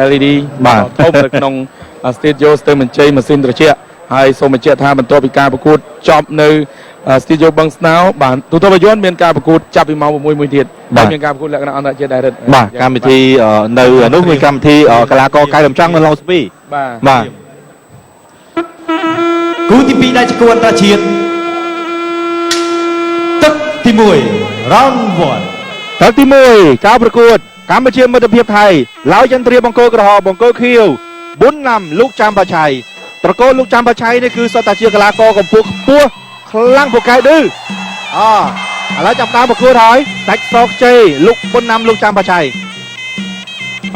LED ធំនៅក្នុង studio ស្ទើរបញ្ចេញម៉ាស៊ីនត្រជាក់ហើយសូមបញ្ជាក់ថាបន្ទាប់ពីការប្រកួតចប់នៅ studio បឹងស្នោបាទទូទៅយន្តមានការប្រកួតចាប់ពីម៉ោង 6 មួយទៀតហើយមានការប្រកួតលក្ខណៈអន្តរជាតិដែរបាទកម្មវិធីនៅនោះមានកម្មវិធីកីឡាករកែតម្រង់នៅឡុងស្ពីបាទគូទី2ដែលជាគូអន្តរជាតិទឹកទី1រងវត្តទឹកទី1ការប្រកួតកម្ពុជាមិត្តភាពថៃឡើយយន្ត្រីបង្គោលក្រហមបង្គោលខៀវប៊ុនណាំលោកចាំបាឆៃត្រកូលលោកចាំបាឆៃនេះគឺសុទ្ធតែជាកីឡាករកម្ពុជាខ្ពស់ខ្លាំងពូកែឌឺឥឡូវចាប់ដើមប្រកួតហើយសាច់សោកជ័យលោកប៊ុនណាំលោកចាំបាឆៃឥ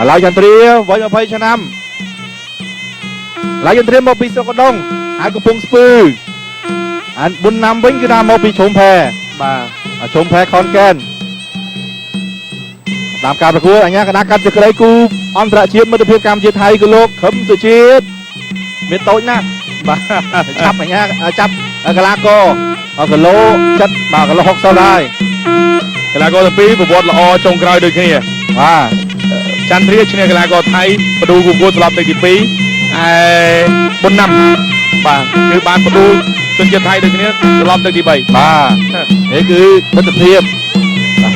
ឡូវយន្ត្រីវ័យ20ឆ្នាំឡើយយន្ត្រីមកពីស្រុកកណ្ដុងហើយកំពុងស្ពឺអានប៊ុនណាំវិញគឺថាមកពីជ្រុំផែបាទជ្រុំផែខនកែនតាមការប្រកួតអញ្ញាគណៈកម្មការគូអន្តរជាតិមិត្តភាពកម្ពុជាថៃគឺលោកខឹមសុជាតិមានតូចណាស់បាទចាប់អញ្ញាចាប់កីឡាករគីឡូ7បាទគីឡូ60ហើយកីឡាករទាំងពីរប្រវត្តិល្អចុងក្រោយដូចគ្នាបាទចន្ទរាឈ្នះកីឡាករថៃបដូរប្រកួតស្លាប់ទឹកទី2ហើយប៊ុនណាំបាទគឺបានបដូរជនជាតិថៃដូចគ្នាស្លាប់ទឹកទី3បាទនេះគឺមិត្តភាព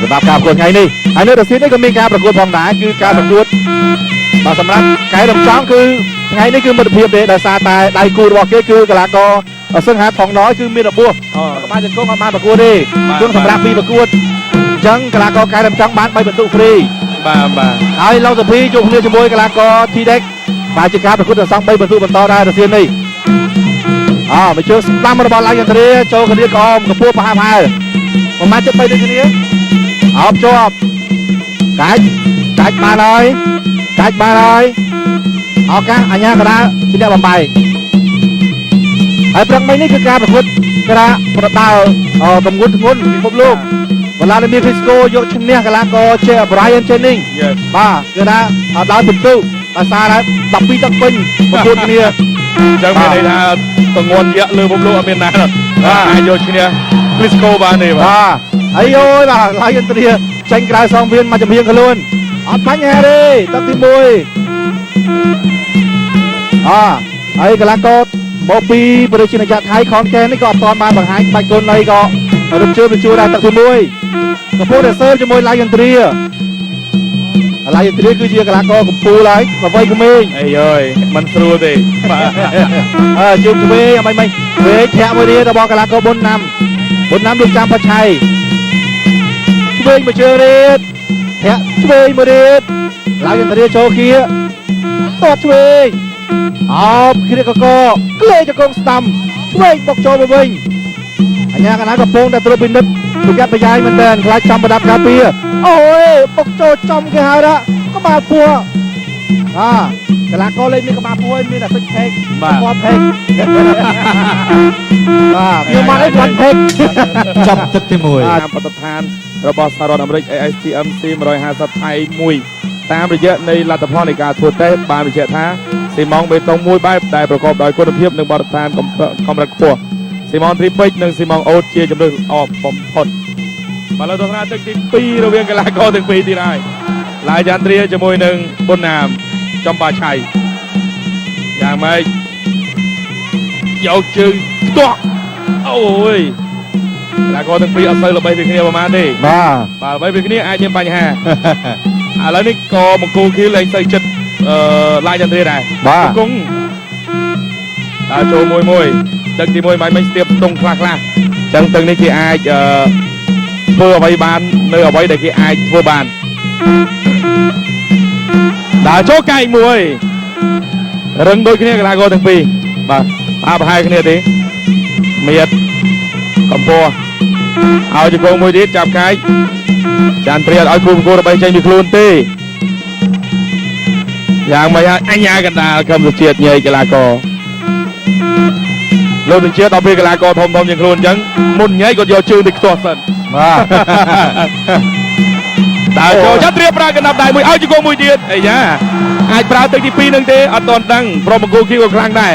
សម្រាប់ការប្រកួតថ្ងៃនេះហើយនៅរសៀលនេះក៏មានការប្រកួតផងដែរគឺការប្រកួតបាទសម្រាប់កែតម្រង់គឺថ្ងៃនេះគឺមិត្តភាពទេដោយសារតែដៃគូរបស់គេគឺកីឡាករសង្ហាថងណយគឺមានរបួសក្បាលជង្គង់អត់បានប្រកួតទេគឺសម្រាប់ពីប្រកួតអញ្ចឹងកីឡាករកែតម្រង់បាន3បន្ទុកហ្វ្រីបាទហើយឡុងសុភីជួបគ្នាជាមួយកីឡាករ T-Dex បាទជាការប្រកួតទាំងសង3បន្ទុកបន្តដែររសៀលនេះមកជើងស្ដាំរបស់ឡាយយន្ត្រីចូលគ្នាក្អមកម្ពស់ប្រហាប់ហើយប្រមាណជិត3ដូចគ្នាអបជាប់កាច់បានហើយឱកាសអញ្ញាកដាជាអ្នកបំបែកហើយព្រឹកមិញនេះគឺការប្រកួតកីឡាប្រដាល់ទម្ងន់ពិភពលោកវឡាឌីមៀរគ្រីស្កូយកឈ្នះកីឡាករជា Brian Jennings បាទគឺថាដល់ពិន្ទុដោយសារតែ12ទឹកពេញប្រកួតគ្នាអញ្ចឹងមានន័យថាទម្ងន់យក្សលើពិភពលោកអត់មានណាស់អាចយកឈ្នះ Crisco បានទេបាទអីអូយបាទឡាយយន្ត្រីចេញក្រៅសងវៀនមកចំហៀងខ្លួនអត់បញ្ហាទេទឹកទី1ហើយកីឡាករមកពីប្រជាជាតិថៃខនកែននេះក៏អត់ទាន់បានបង្ហាញបាច់គុណអីក៏រំជើបជួយដែរទឹកទី1កំពុងតែសើជាមួយឡាយយន្ត្រីគឺជាកីឡាករកំពូលហើយប្រវ័យក្មេងអីអើយមិនស្រួលទេបាទជើងឆ្វេងអីមិនវេធាក់មួយទៀតរបស់កីឡាករប៊ុនណាំលោកចាំបាឆៃឆ្វេងមួយជើងទៀតធាក់ឆ្វេងមួយទៀតឡាយយន្ត្រីចូលគៀតតឆ្វេងគ្រាកកក្លេចកងស្ដាំឆ្វេងបុកចូលទៅវិញអញ្ញាកណាកំពុងតែត្រួតពិនិត្យប្រយ័ត្នប្រយែងមែនទែនខ្លាចចំប្រដាប់ការពារអូយបុកចូលចំគេហើយណាក្បាលពួរកីឡាករលេងមានក្បាលពួរមានតែសិចផេកគាត់ផេកខ្ញុំមកឲ្យគាត់ផេកចាប់ទឹកទី1តាមបទដ្ឋានរបស់សហរដ្ឋអាមេរិក AICMC 150ថៃ1តាមរយៈនៃលទ្ធផលនៃការធ្វើតេស្តបានបញ្ជាក់ថាស៊ីម៉ងបេតុងមួយបែបដែលប្រកបដោយគុណភាពនិងបទដ្ឋានកម្រិតខ្ពស់ស៊ីម៉ងត្រីពេជ្រនិងស៊ីម៉ងអូតជាជម្រើសល្អបំផុតមកលើទស្សនៈទឹកទី2រវាងកីឡាករទាំងពីរទៀតហើយឡាយយន្ត្រីជាមួយនឹងប៊ុនណាមចំបាឆៃយ៉ាងម៉េចយកជើងផ្ទាក់អូយកីឡាករទាំងពីរអត់សូវល្បីពីគ្នាប្រហែលទេបាទល្បីពីគ្នាអាចមានបញ្ហាឥឡូវនេះក៏បង្គោលខៀវលែងសូវចិត្តឡាយយន្ត្រីដែរគង់ចូលមួយទឹកទី1មិនស្ទាបតុងខ្លះអញ្ចឹងទឹកនេះគេអាចធ្វើអ្វីបាននៅអ្វីដែលគេអាចធ្វើបានដើរចូលកែកមួយរឹងដូចគ្នាកីឡាករទាំងពីរបាទប្រហែលគ្នាទេមៀតកំពស់ឲ្យជង្គង់មួយទៀតចាប់កែកចាន់ព្រាតឲ្យគ្រូបង្គោលដើម្បីចេញពីខ្លួនទេយ៉ាងម៉េចហើយអញ្ញាកណ្ដាលកម្មវិជាតិញ៉ៃកីឡាករលោកបញ្ជាដល់ពេលកីឡាករធំជាងខ្លួនអញ្ចឹងមុនញ៉ៃគាត់យកជើងទៅខ្ទាស់សិនបាទដើរចូលចាត់ត្រៀមប្រើកណ្ដាប់ដៃមួយឲ្យជង្គង់មួយទៀតអីយ៉ាអាចប្រើទឹកទី2នឹងទេអត់ទាន់ដឹងព្រមបង្គោលគីក៏ខ្លាំងដែរ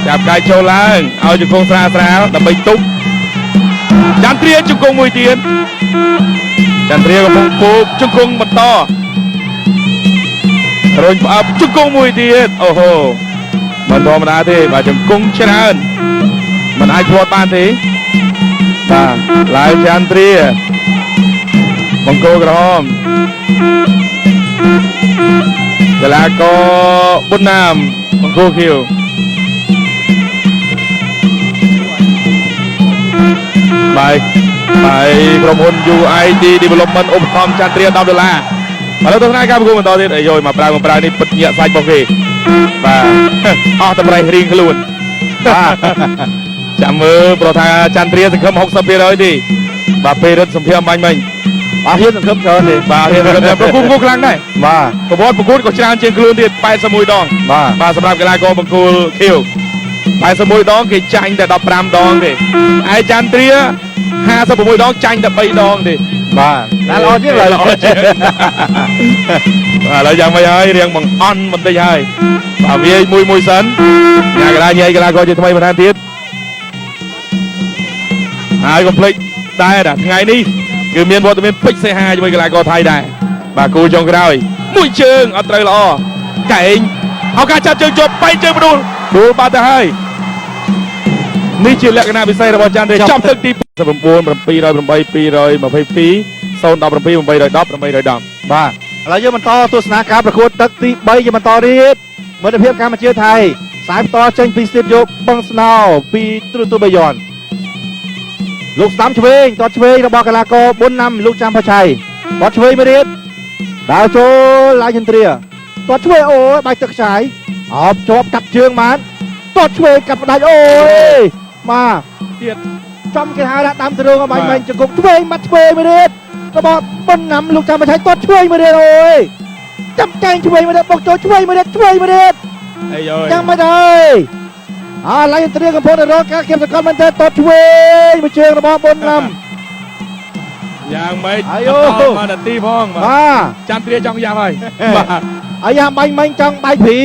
ចាប់កាយចូលឡើងឲ្យជង្គង់ស្រាលដើម្បីទប់ចាន់ត្រៀមជង្គង់មួយទៀតចាន់ត្រៀមកំពុងពូកជង្គង់បន្ត រុញផ្អាប់ជង្គង់មួយទៀតអូហូមិនធម្មតាទេបាទជង្គង់ច្រើនមិនអាចធាត់បានទេបាទឡាវចន្ទ្រាបង្គោលក្រហមកីឡាករប៊ុនណាមបង្គោលខៀវបាយក្រុមហ៊ុន UID Development ឧបត្ថម្ភចន្ទ្រា$10ឥឡូវទស្សនាការប្រកួតបន្តទៀតអាយមកប្រើនេះពិតញាក់សាច់របស់គេបាទអស់តម្រៃរៀងខ្លួនបាទចាំមើលប្រថាចន្ទ្រាសង្ឃឹម 60% ទេបាទពេលរត់សម្ភារអំបញ្ញមិញបាទហ៊ានសង្ឃឹមច្រើនទេបាទហ៊ានសង្ឃឹមប្រគួតខ្លាំងដែរបាទប្រវត្តិប្រកួតក៏ច្រើនជាងខ្លួនទៀត81ដងបាទសម្រាប់កីឡាករបង្គោលខៀវ81ដងគេចាញ់តែ15ដងទេឯចន្ទ្រា56ដងចាញ់តែ3ដងទេបាទល្អជាងល្អជាងបាទឥឡូវយ៉ាងម៉េចហើយរៀងបង្អន់បន្តិចហើយបាទវាយមួយសិនញ៉ាកីឡាញ៉ៃកីឡាករជាថ្មីបន្ថែមទៀតហើយកុំភ្លេចដែរថ្ងៃនេះគឺមានវត្តមានពេជ្រសេហាជាមួយកីឡាករថៃដែរបាទគូចុងក្រោយមួយជើងអត់ត្រូវល្អកែងឱកាសចាប់ជើងជាប់បែកជើងបដួលបាត់ទៅហើយនេះជាលក្ខណៈពិសេសរបស់ចន្ទ្រាចាប់ទឹកទី9 708 222 017 810 810បាទឥឡូវយើងបន្តទស្សនាការប្រកួតទឹកទី3យើងបន្តទៀតមិត្តភាពកម្ពុជាថៃខ្សែបន្តចេញពីស្ទីឌីយោបឹងស្នោពីទ្រុទូបៃយ៉នលោកស្ដាំឆ្វេងតតឆ្វេងរបស់កីឡាករប៊ុនណាំលោកចាំផាឆៃតតឆ្វេងមួយទៀតដើរចូលឡាយចន្ទ្រាតតឆ្វេងអូយបាយទឹកខ្ចាយអបជាប់កាត់ជើងបានតតឆ្វេងកាត់ផ្ដាច់អូយមកទៀតចំគេហៅថាដាំទៅរងបាញ់មិញជង្គង់ឆ្វេងមកឆ្វេងមួយទៀតរបស់ប៊ុនណាំលោកចាំផាឆៃតតឆ្វេងមួយទៀតអូយចាំកែងឆ្វេងមួយទៀតបុកចូលឆ្វេងមួយទៀតអីយចាំមិនទេឡាយចន្ទ្រាកំពុងតែរកការគៀបសង្កត់មែនទេតតឆ្វេងមួយជើងរបស់ប៊ុនណាំយ៉ាងម៉េចអាយមកនាទីផងបាទចន្ទ្រាចង់យ៉ាប់ហើយបាទអាយ៉ាបាញ់មិញចង់បែកភី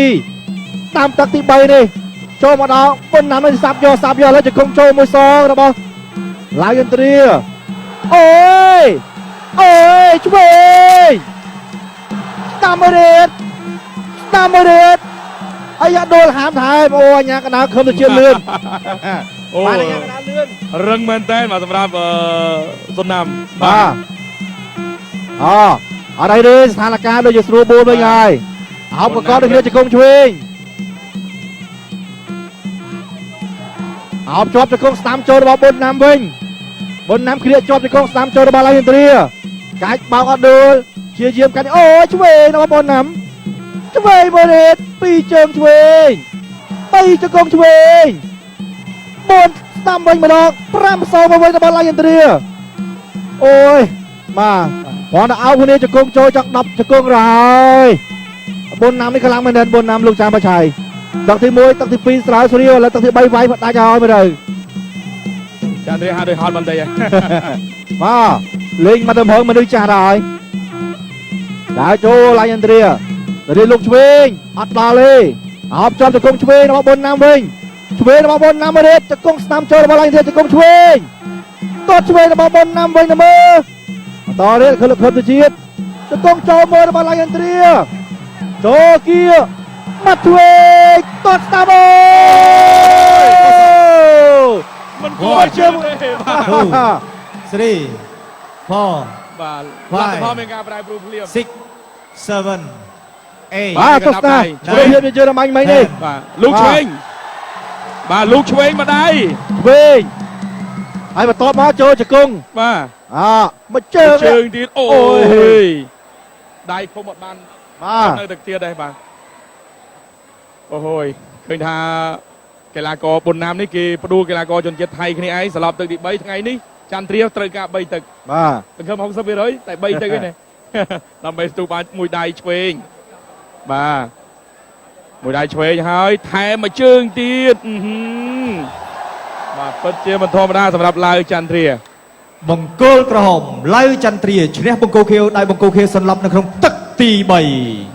តាមទឹកទី3នេះចូលមកដល់ប៊ុនណាំនេះសាប់យកឥឡូវជង្គង់ចូលមួយសងរបស់ឡាយចន្ទ្រាអូយឆ្វេងតាមរេតអាយ៉ាដូលហាមថែមអូអញ្ញាកណ្ដាលខំទៅជឿនលឿនអូបាទអញ្ញាកណ្ដាលលឿនរឹងមែនតើបាទសម្រាប់សុនណាំបាទអត់អីទេស្ថានភាពដូចជាស្រួលបួលវិញហើយអោបកកដូចគ្នាជង្គង់ឆ្វេងអោបជាប់ជង្គង់ស្ដាំចូលរបស់ប៊ុនណាំវិញប៊ុនណាំគ្រាជាប់ជង្គង់ស្ដាំចូលរបស់ឡាយចន្ទ្រាកាច់បោកអត់ដូលជាយាមកាច់អូឆ្វេងរបស់ប៊ុនណាំឆ្វេងមួយទៀត2ជើងឆ្វេង3ជង្គង់ឆ្វេង4ស្ដាំវិញម្ដង5-0មកវិញរបស់ឡាយចន្ទ្រាអូយបាទគ្រាន់តែអោបគ្នាជង្គង់ចូលចង់10ជង្គង់ហើយប៊ុនណាំនេះខ្លាំងមែនទែនប៊ុនណាំលោកចាំបាឆៃទឹកទី1ទឹកទី2ស្រាវស្រាវឥឡូវទឹកទី3វាយផ្ដាច់ឲ្យមើលទៅចន្ទ្រាហាក់ដូចហត់បន្តិចហើយបាទលេងមកទៅព្រឹងមនុស្សចាស់ដល់ហើយដើរចូលឡាយចន្ទ្រារៀនលោកឆ្វេងអត់ដល់ទេអោបចំជង្គង់ឆ្វេងរបស់ប៊ុនណាំវិញឆ្វេងរបស់ប៊ុនណាំមួយទៀតជង្គង់ស្ដាំចូលរបស់ឡាយចន្ទ្រាជង្គង់ឆ្វេងតតឆ្វេងរបស់ប៊ុនណាំវិញទៅមើលបន្តទៀតគឺលោកខឹមទៅជាតិជង្គង់ចូលមើលរបស់ឡាយចន្ទ្រាចូលគៀមកឆ្វេងតតស្ដាំអូមិនគួរជើងទេ3 4 បាទលទ្ធផលមានការប្រែប្រួលភ្លាម6 7 8បាទទស្សនាភាពជាជើងរមាញ់មិញនេះបាទលោកឆ្វេងបាទលោកឆ្វេងមកដៃឆ្វេងហើយបន្តមកចូលជង្គង់បាទមកជើងទៀតអូយដៃឃុំអត់បានបាទនៅទឹកទៀតដែរបាទអូហូយឃើញថាកីឡាករប៊ុនណាមនេះគេផ្ដួលកីឡាករជនជាតិថៃគ្នាឯងស្លាប់ទឹកទី3ថ្ងៃនេះចន្ទ្រាត្រូវការ3ទឹកបាទសង្ឃឹម 60% តែ3ទឹកឯណាដើម្បីស្ទូបានមួយដៃឆ្វេងបាទមួយដៃឆ្វេងហើយថែមមួយជើងទៀតបាទពិតជាមិនធម្មតាសម្រាប់ឡាវចន្ទ្រាបង្គោលក្រហមឡាវចន្ទ្រាឈ្នះបង្គោលខៀវដោយបង្គោលខៀវសន្លប់នៅក្នុងទឹកទី3